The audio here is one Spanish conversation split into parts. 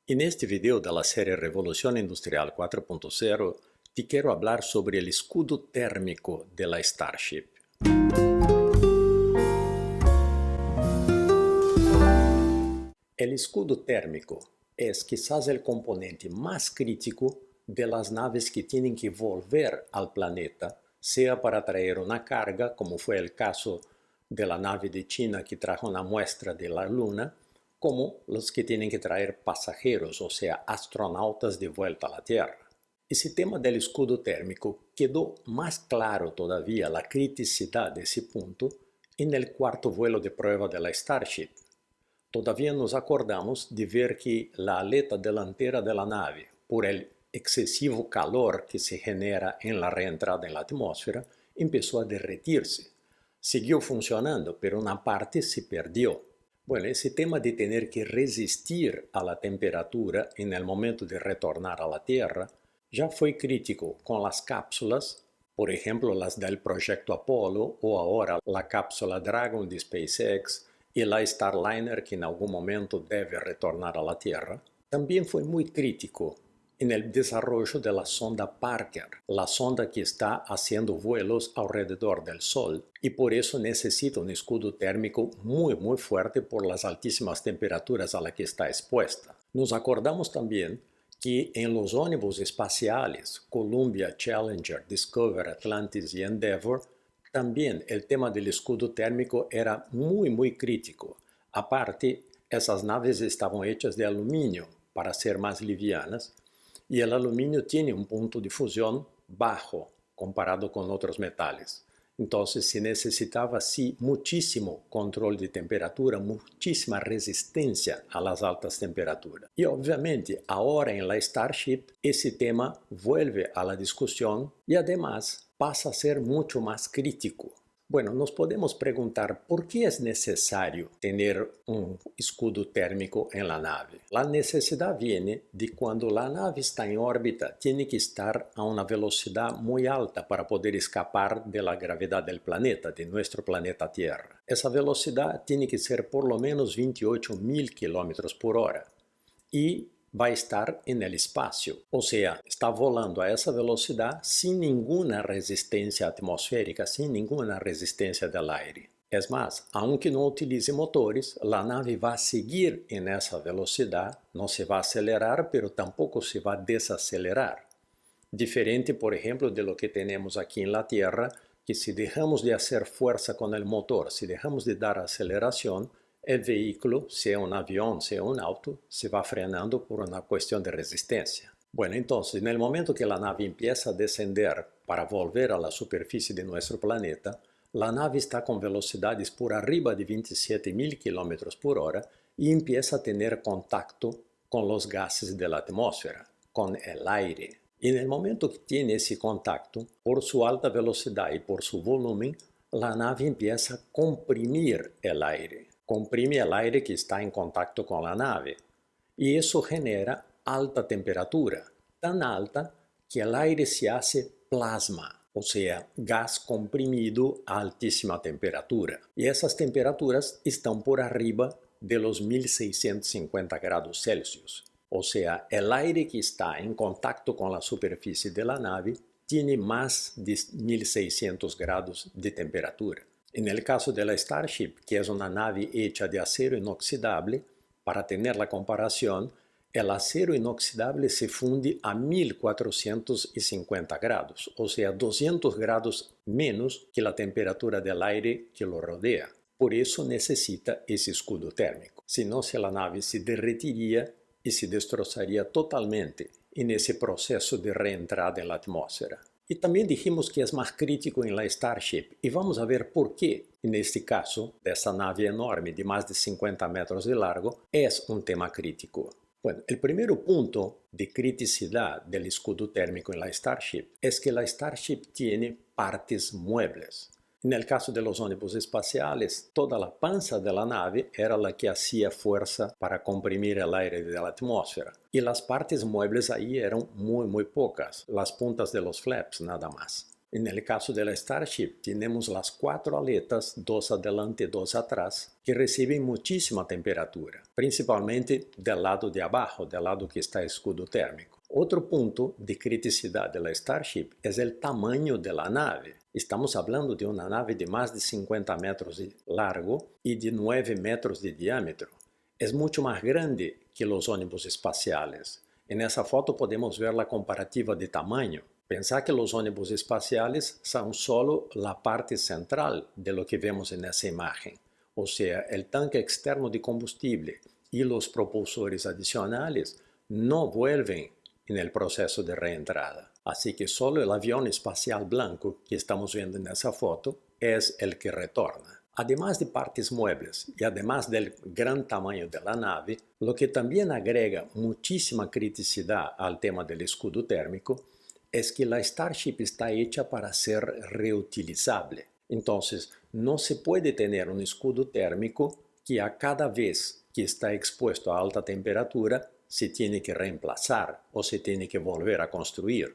En este video de la serie Revolución Industrial 4.0 te quiero hablar sobre el escudo térmico de la Starship. El escudo térmico es quizás el componente más crítico de las naves que tienen que volver al planeta, sea para traer una carga, como fue el caso de la nave de China que trajo una muestra de la Luna, como los que tienen que traer pasajeros, o sea, astronautas de vuelta a la Tierra. Ese tema del escudo térmico quedó más claro todavía la criticidad de ese punto en el cuarto vuelo de prueba de la Starship. Todavía nos acordamos de ver que la aleta delantera de la nave, por el excesivo calor que se genera en la reentrada en la atmósfera, empezó a derretirse. Siguió funcionando, pero una parte se perdió. Bueno, ese tema de tener que resistir a la temperatura en el momento de retornar a la Tierra ya fue crítico con las cápsulas, por ejemplo las del proyecto Apollo o ahora la cápsula Dragon de SpaceX y la Starliner que en algún momento debe retornar a la Tierra. También fue muy crítico en el desarrollo de la sonda Parker, la sonda que está haciendo vuelos alrededor del Sol y por eso necesita un escudo térmico muy fuerte por las altísimas temperaturas a las que está expuesta. Nos acordamos también que en los ónibus espaciales Columbia, Challenger, Discovery, Atlantis y Endeavour, también el tema del escudo térmico era muy crítico. Aparte, esas naves estaban hechas de aluminio para ser más livianas, y el aluminio tiene un punto de fusión bajo comparado con otros metales. Entonces se necesitaba sí muchísimo control de temperatura, muchísima resistencia a las altas temperaturas. Y obviamente ahora en la Starship ese tema vuelve a la discusión y además pasa a ser mucho más crítico. Bueno, nos podemos preguntar por qué es necesario tener un escudo térmico en la nave. La necesidad viene de cuando la nave está en órbita, tiene que estar a una velocidad muy alta para poder escapar de la gravedad del planeta, de nuestro planeta Tierra. Esa velocidad tiene que ser por lo menos 28.000 kilómetros por hora y va a estar en el espacio, o sea, está volando a esa velocidad sin ninguna resistencia atmosférica, sin ninguna resistencia del aire. Es más, aunque no utilice motores, la nave va a seguir en esa velocidad, no se va a acelerar, pero tampoco se va a desacelerar. Diferente, por ejemplo, de lo que tenemos aquí en la Tierra, que si dejamos de hacer fuerza con el motor, si dejamos de dar aceleración, el vehículo, sea un avión, sea un auto, se va frenando por una cuestión de resistencia. Bueno, entonces, en el momento que la nave empieza a descender para volver a la superficie de nuestro planeta, la nave está con velocidades por arriba de 27.000 kilómetros por hora y empieza a tener contacto con los gases de la atmósfera, con el aire. Y en el momento que tiene ese contacto, por su alta velocidad y por su volumen, la nave empieza a comprimir el aire. Comprime el aire que está en contacto con la nave y eso genera alta temperatura, tan alta que el aire se hace plasma, o sea, gas comprimido a altísima temperatura. Y esas temperaturas están por arriba de los 1650 grados Celsius. O sea, el aire que está en contacto con la superficie de la nave tiene más de 1600 grados de temperatura. En el caso de la Starship, que es una nave hecha de acero inoxidable, para tener la comparación, el acero inoxidable se funde a 1450 grados, o sea, 200 grados menos que la temperatura del aire que lo rodea. Por eso necesita ese escudo térmico. Si no, la nave se derretiría y se destrozaría totalmente en ese proceso de reentrada en la atmósfera. Y también dijimos que es más crítico en la Starship, y vamos a ver por qué, en este caso, de esa nave enorme de más de 50 metros de largo, es un tema crítico. Bueno, el primer punto de criticidad del escudo térmico en la Starship es que la Starship tiene partes muebles. En el caso de los ónibus espaciales, toda la panza de la nave era la que hacía fuerza para comprimir el aire de la atmósfera. Y las partes muebles ahí eran muy pocas, las puntas de los flaps nada más. En el caso de la Starship, tenemos las 4 aletas, 2 adelante, 2 atrás, que reciben muchísima temperatura, principalmente del lado de abajo, del lado que está el escudo térmico. Otro punto de criticidad de la Starship es el tamaño de la nave. Estamos hablando de una nave de más de 50 metros de largo y de 9 metros de diámetro. Es mucho más grande que los ónibus espaciales. En esa foto podemos ver la comparativa de tamaño. Pensar que los ónibus espaciales son solo la parte central de lo que vemos en esa imagen, o sea, el tanque externo de combustible y los propulsores adicionales no vuelven en el proceso de reentrada. Así que solo el avión espacial blanco que estamos viendo en esa foto es el que retorna. Además de partes muebles y además del gran tamaño de la nave, lo que también agrega muchísima criticidad al tema del escudo térmico es que la Starship está hecha para ser reutilizable. Entonces, no se puede tener un escudo térmico que a cada vez que está expuesto a alta temperatura se tiene que reemplazar o se tiene que volver a construir.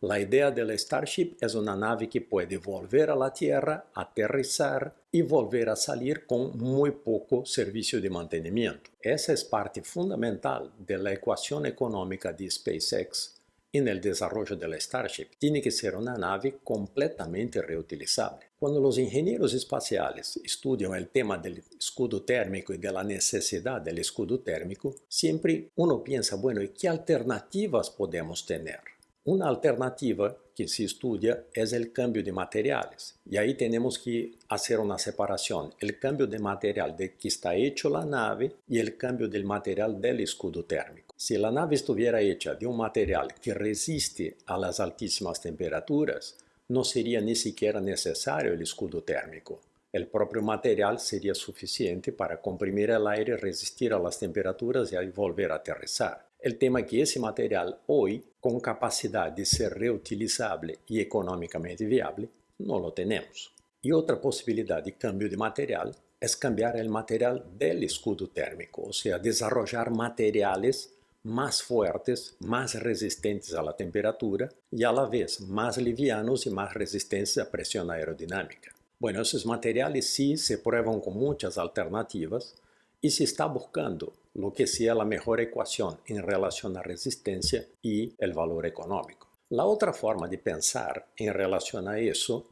La idea de la Starship es una nave que puede volver a la Tierra, aterrizar y volver a salir con muy poco servicio de mantenimiento. Esa es parte fundamental de la ecuación económica de SpaceX en el desarrollo de la Starship. Tiene que ser una nave completamente reutilizable. Cuando los ingenieros espaciales estudian el tema del escudo térmico y de la necesidad del escudo térmico, siempre uno piensa, bueno, ¿y qué alternativas podemos tener? Una alternativa que se estudia es el cambio de materiales. Y ahí tenemos que hacer una separación. El cambio de material de que está hecho la nave y el cambio del material del escudo térmico. Si la nave estuviera hecha de un material que resiste a las altísimas temperaturas, no sería ni siquiera necesario el escudo térmico. El propio material sería suficiente para comprimir el aire, resistir a las temperaturas y volver a aterrizar. El tema es que ese material hoy, con capacidad de ser reutilizable y económicamente viable, no lo tenemos. Y otra posibilidad de cambio de material es cambiar el material del escudo térmico, o sea, desarrollar materiales más fuertes, más resistentes a la temperatura y a la vez más livianos y más resistentes a presión aerodinámica. Bueno, esos materiales sí se prueban con muchas alternativas y se está buscando lo que sea la mejor ecuación en relación a resistencia y el valor económico. La otra forma de pensar en relación a eso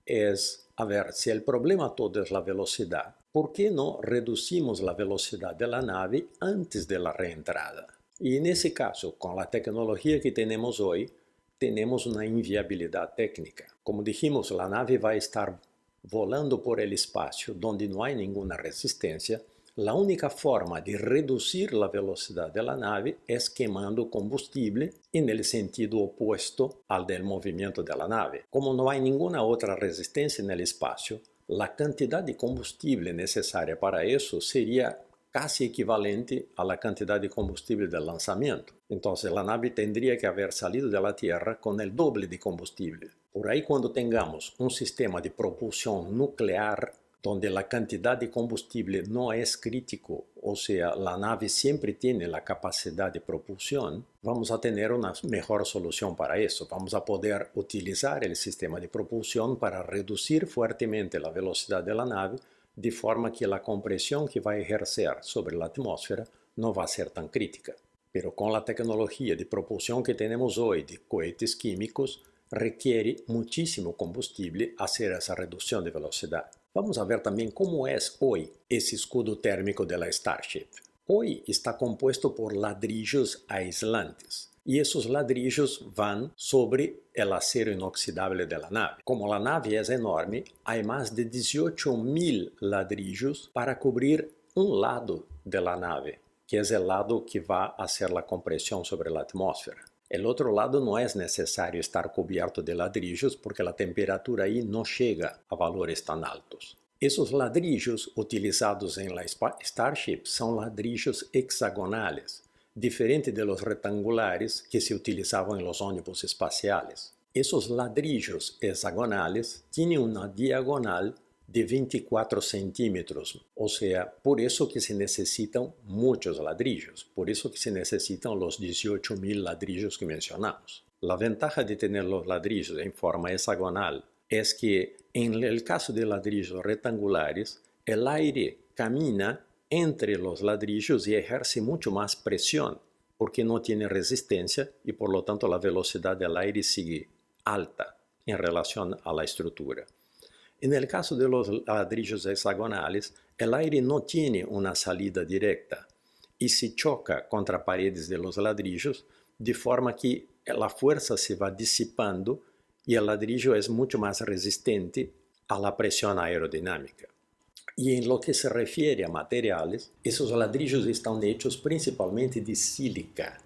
es, a ver, si el problema todo es la velocidad, ¿por qué no reducimos la velocidad de la nave antes de la reentrada? Y en ese caso, con la tecnología que tenemos hoy, tenemos una inviabilidad técnica. Como dijimos, la nave va a estar volando por el espacio donde no hay ninguna resistencia. La única forma de reducir la velocidad de la nave es quemando combustible en el sentido opuesto al del movimiento de la nave. Como no hay ninguna otra resistencia en el espacio, la cantidad de combustible necesaria para eso sería casi equivalente a la cantidad de combustible del lanzamiento. Entonces la nave tendría que haber salido de la Tierra con el doble de combustible. Por ahí cuando tengamos un sistema de propulsión nuclear donde la cantidad de combustible no es crítico, o sea, la nave siempre tiene la capacidad de propulsión, vamos a tener una mejor solución para eso. Vamos a poder utilizar el sistema de propulsión para reducir fuertemente la velocidad de la nave, de forma que la compresión que va a ejercer sobre la atmósfera no va a ser tan crítica. Pero con la tecnología de propulsión que tenemos hoy de cohetes químicos, requiere muchísimo combustible hacer esa reducción de velocidad. Vamos a ver también cómo es hoy ese escudo térmico de la Starship. Hoy está compuesto por ladrillos aislantes y esos ladrillos van sobre el acero inoxidable de la nave. Como la nave es enorme, hay más de 18.000 ladrillos para cubrir un lado de la nave, que es el lado que va a hacer la compresión sobre la atmósfera. El otro lado no es necesario estar cubierto de ladrillos porque la temperatura ahí no llega a valores tan altos. Esos ladrillos utilizados en la Starship son ladrillos hexagonales, diferente de los rectangulares que se utilizaban en los ónibus espaciales. Esos ladrillos hexagonales tienen una diagonal de 24 centímetros, o sea, por eso que se necesitan muchos ladrillos, por eso que se necesitan los 18.000 ladrillos que mencionamos. La ventaja de tener los ladrillos en forma hexagonal es que en el caso de ladrillos rectangulares, el aire camina entre los ladrillos y ejerce mucho más presión porque no tiene resistencia y por lo tanto la velocidad del aire sigue alta en relación a la estructura. En el caso de los ladrillos hexagonales, el aire no tiene una salida directa y se choca contra paredes de los ladrillos de forma que la fuerza se va disipando y el ladrillo es mucho más resistente a la presión aerodinámica. Y en lo que se refiere a materiales, esos ladrillos están hechos principalmente de sílica,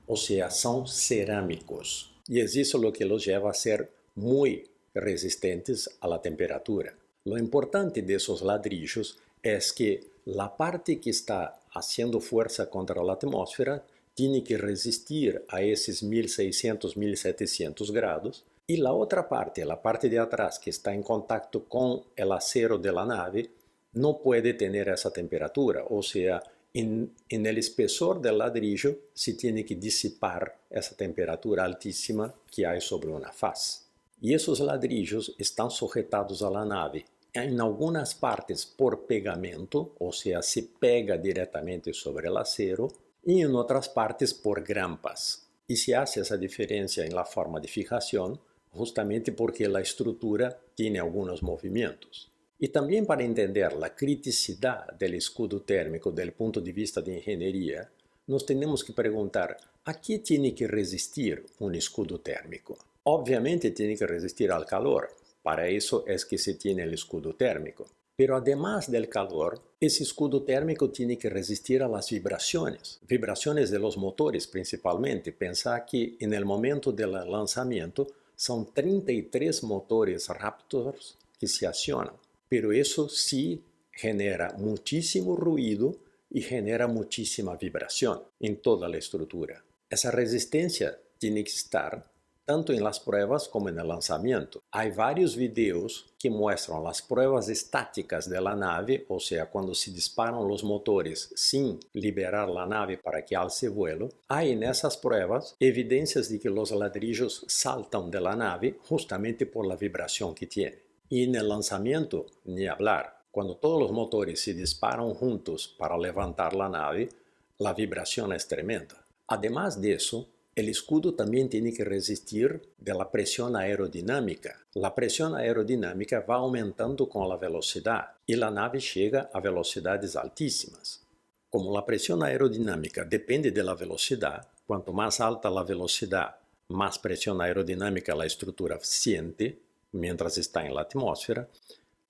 o sea, son cerámicos. Y es eso lo que los lleva a ser muy resistentes a la temperatura. Lo importante de esos ladrillos es que la parte que está haciendo fuerza contra la atmósfera tiene que resistir a esos 1600, 1700 grados y la otra parte, la parte de atrás que está en contacto con el acero de la nave, no puede tener esa temperatura, o sea, en el espesor del ladrillo se tiene que disipar esa temperatura altísima que hay sobre una faz. Y esos ladrillos están sujetados a la nave en algunas partes por pegamento, o sea, se pega directamente sobre el acero, y en otras partes por grampas. Y se hace esa diferencia en la forma de fijación justamente porque la estructura tiene algunos movimientos. Y también para entender la criticidad del escudo térmico desde el punto de vista de ingeniería, nos tenemos que preguntar ¿a qué tiene que resistir un escudo térmico? Obviamente tiene que resistir al calor, para eso es que se tiene el escudo térmico. Pero además del calor, ese escudo térmico tiene que resistir a las vibraciones de los motores principalmente. Pensá que en el momento del lanzamiento son 33 motores Raptors que se accionan. Pero eso sí genera muchísimo ruido y genera muchísima vibración en toda la estructura. Esa resistencia tiene que estar tanto en las pruebas como en el lanzamiento. Hay varios videos que muestran las pruebas estáticas de la nave, o sea, cuando se disparan los motores sin liberar la nave para que alce vuelo. Hay en esas pruebas evidencias de que los ladrillos saltan de la nave justamente por la vibración que tiene. Y en el lanzamiento, ni hablar. Cuando todos los motores se disparan juntos para levantar la nave, la vibración es tremenda. Además de eso, el escudo también tiene que resistir de la presión aerodinámica. La presión aerodinámica va aumentando con la velocidad y la nave llega a velocidades altísimas. Como la presión aerodinámica depende de la velocidad, cuanto más alta la velocidad, más presión aerodinámica la estructura siente mientras está en la atmósfera,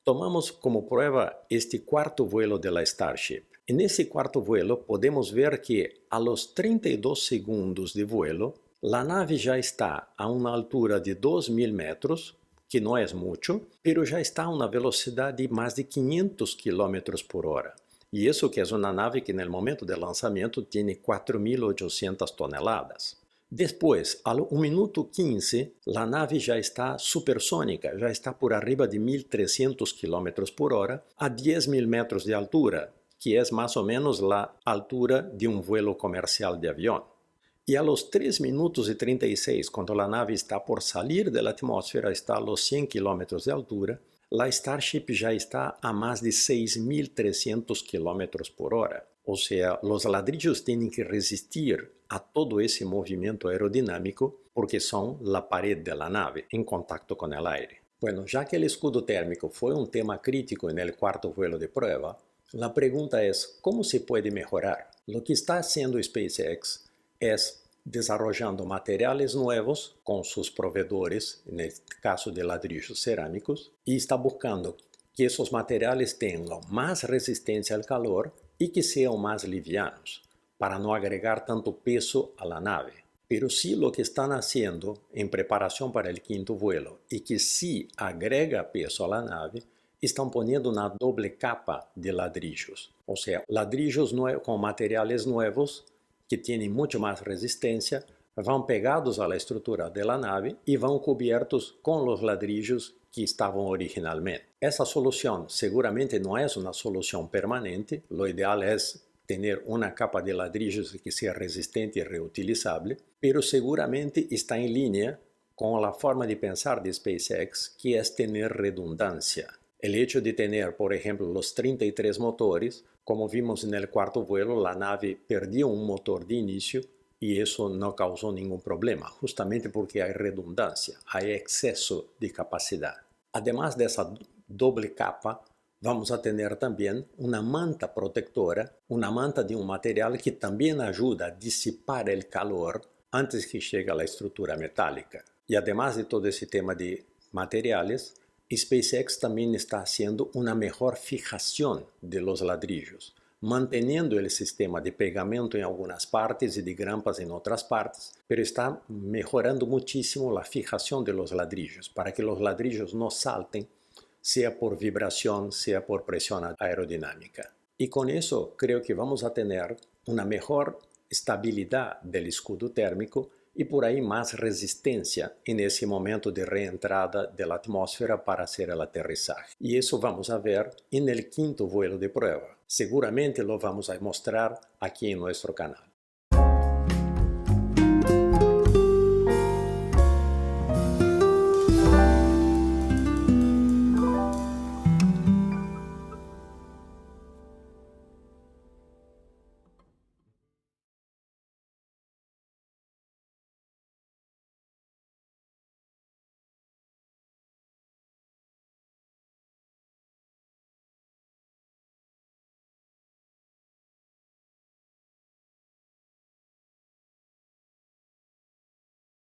tomamos como prueba este cuarto vuelo de la Starship. En ese cuarto vuelo podemos ver que a los 32 segundos de vuelo, la nave ya está a una altura de 2000 metros, que no es mucho, pero ya está a una velocidad de más de 500 kilómetros por hora. Y eso que es una nave que en el momento del lanzamiento tiene 4.800 toneladas. Después, al 1 minuto 15, la nave ya está supersónica, ya está por arriba de 1.300 kilómetros por hora, a 10.000 metros de altura, que es más o menos la altura de un vuelo comercial de avión. Y a los 3 minutos y 36, cuando la nave está por salir de la atmósfera, está a los 100 kilómetros de altura, la Starship ya está a más de 6.300 kilómetros por hora. O sea, los ladrillos tienen que resistir a todo ese movimiento aerodinámico porque son la pared de la nave en contacto con el aire. Bueno, ya que el escudo térmico fue un tema crítico en el cuarto vuelo de prueba, la pregunta es, ¿cómo se puede mejorar? Lo que está haciendo SpaceX es desarrollando materiales nuevos con sus proveedores, en el caso de ladrillos cerámicos, y está buscando que esos materiales tengan más resistencia al calor y que sean más livianos, para no agregar tanto peso a la nave. Pero sí lo que están haciendo en preparación para el quinto vuelo y que sí agrega peso a la nave, están poniendo una doble capa de ladrillos. O sea, ladrillos con materiales nuevos que tienen mucho más resistencia, van pegados a la estructura de la nave y van cubiertos con los ladrillos que estaban originalmente. Esa solución seguramente no es una solución permanente, lo ideal es tener una capa de ladrillos que sea resistente y reutilizable, pero seguramente está en línea con la forma de pensar de SpaceX, que es tener redundancia. El hecho de tener, por ejemplo, los 33 motores, como vimos en el cuarto vuelo, la nave perdió un motor de inicio y eso no causó ningún problema, justamente porque hay redundancia, hay exceso de capacidad. Además de esa doble capa, vamos a tener también una manta protectora, una manta de un material que también ayuda a disipar el calor antes que llegue a la estructura metálica. Y además de todo ese tema de materiales, SpaceX también está haciendo una mejor fijación de los ladrillos, manteniendo el sistema de pegamento en algunas partes y de grampas en otras partes, pero está mejorando muchísimo la fijación de los ladrillos para que los ladrillos no salten, sea por vibración, sea por presión aerodinámica. Y con eso creo que vamos a tener una mejor estabilidad del escudo térmico y por ahí más resistencia en ese momento de reentrada de la atmósfera para hacer el aterrizaje. Y eso vamos a ver en el quinto vuelo de prueba. Seguramente lo vamos a mostrar aquí en nuestro canal.